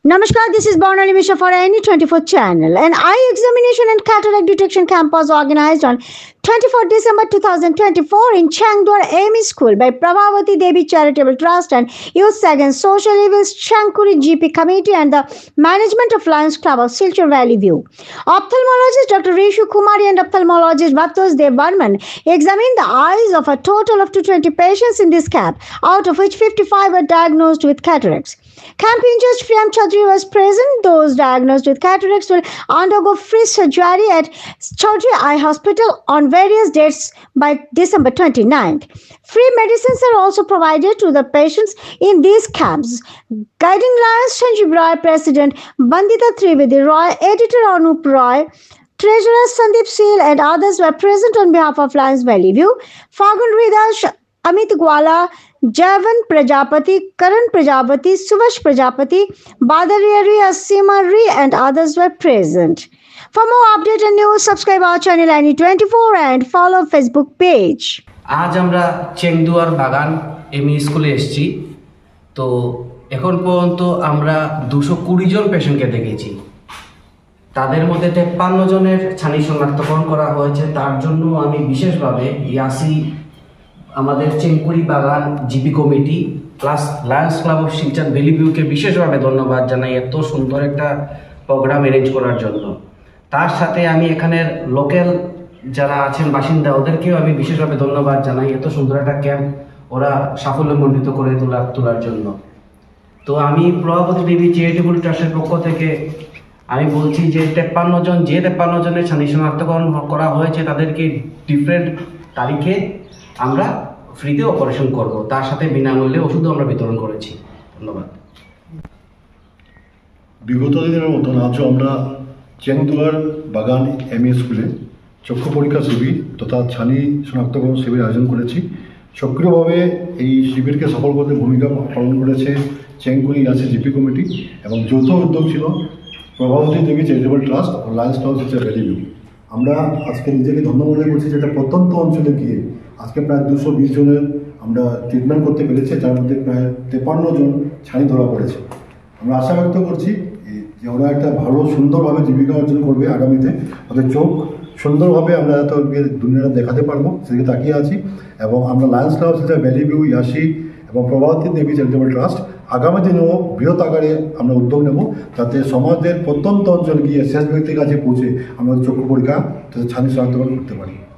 Namaskar, this is Barnali Misha for NE24 channel. An eye examination and cataract detection camp was organized on 24 December 2024 in Changdwar AME School by Prabhavati Devi Charitable Trust and Youth Against Social Evils Shankuri GP Committee and the management of Lions Club of Silchar Valley View. Ophthalmologist Dr. Rishu Kumari and ophthalmologist Bhatos Dev Barman examined the eyes of a total of 220 patients in this camp, out of which 55 were diagnosed with cataracts. Camp Incharge Priyam Chaudhary was present. Those diagnosed with cataracts will undergo free surgery at Chaudhary Eye Hospital on various dates by December 29th. Free medicines are also provided to the patients in these camps. Guiding Lions Sanjeev Roy, President Bandita Trivedi Roy, Editor Anup Roy, Treasurer Sandeep Seal and others were present on behalf of Lions Valley View. Fagun Ridash, Amit Gwala, Javan Prajapati, Karan Prajapati, Suvash Prajapati, Badariyari, Asimari and others were present. For more update and news, subscribe our channel NE24 and follow Facebook page. आज আমরা চেংদুয়ার বাগান ME স্কুলে এসেছি। তো এখন পর্যন্ত আমরা 220 জন পেশেন্টকে দেখেছি। তাদের মধ্যে 53 জনের ছানি শনাক্তকরণ করা হয়েছে। তার জন্য আমি বিশেষভাবে ইয়াসি আমাদের চেংকুরি বাগান GP committee plus Lions Club of Silchar valley ভিউকে বিশেষভাবে ধন্যবাদ জানাই এত সুন্দর একটা প্রোগ্রাম অ্যারেঞ্জ করার জন্য। তার সাথে আমি এখানের লোকাল যারা আছেন বাসিন্দা ওদেরকেও আমি বিশেষভাবে ধন্যবাদ জানাই এত সুন্দর একটা ক্যাম্প ওরা সাফল্যমণ্ডিত করে তোলার জন্য। তো আমি প্রভাবতী দেবী চ্যারিটেবল ট্রাস্টের পক্ষ থেকে আমি বলছি যে 53 জনের ছানি শনাক্তকরণ করা হয়েছে তাদেরকে ডিফারেন্ট তারিখে আমরা ফ্রিতে অপারেশন করব, তার সাথে বিনামূল্যে ওষুধও আমরা বিতরণ করেছি। ধন্যবাদ। বিগত দিনের মতন আজও আমরা চেংদুয়ার বাগান এমই স্কুলে চক্ষু পরীক্ষা শিবির তথা ছানি শনাক্তকরণ শিবির আয়োজন করেছি। সক্রিয়ভাবে এই শিবিরকে সফল করতে ভূমিকা পালন করেছে চেংকুরি ইয়াসি জিপি কমিটি এবং যৌথ উদ্যোগ ছিল প্রভাবতী দেবী চ্যারিটেবল ট্রাস্ট ও Lions Club of Silchar Valley View. আমরা আজকে নিজেকে ধন্য মনে করছি যেটা প্রত্যন্ত অঞ্চলে গিয়ে আজকে প্রায় 220 জনের আমরা ট্রিটমেন্ট করতে পেরেছি, যার মধ্যে প্রায় 53 জন ছানি ধরা পড়েছে। আমরা আশা ব্যক্ত করছি যে ওরা একটা ভালো সুন্দরভাবে জীবিকা অর্জন করবে আগামীতে। ওদের চোখ সুন্দরভাবে আমরা এত দুনিয়াটা দেখাতে পারবো সেদিকে তাকিয়ে আছি এবং আমরা Lions Club of Silchar Valley View, ইয়াসি এবং প্রভাবতী দেবী চ্যারিটেবল ট্রাস্ট আগামী দিনেও বৃহৎ আকারে আমরা উদ্যোগ নেব যাতে সমাজের প্রত্যন্ত অঞ্চলে গিয়ে শেষ ব্যক্তির কাছে পৌঁছে আমরা চক্ষু পরীক্ষা ছানি শনাক্তকরণ করতে পারি।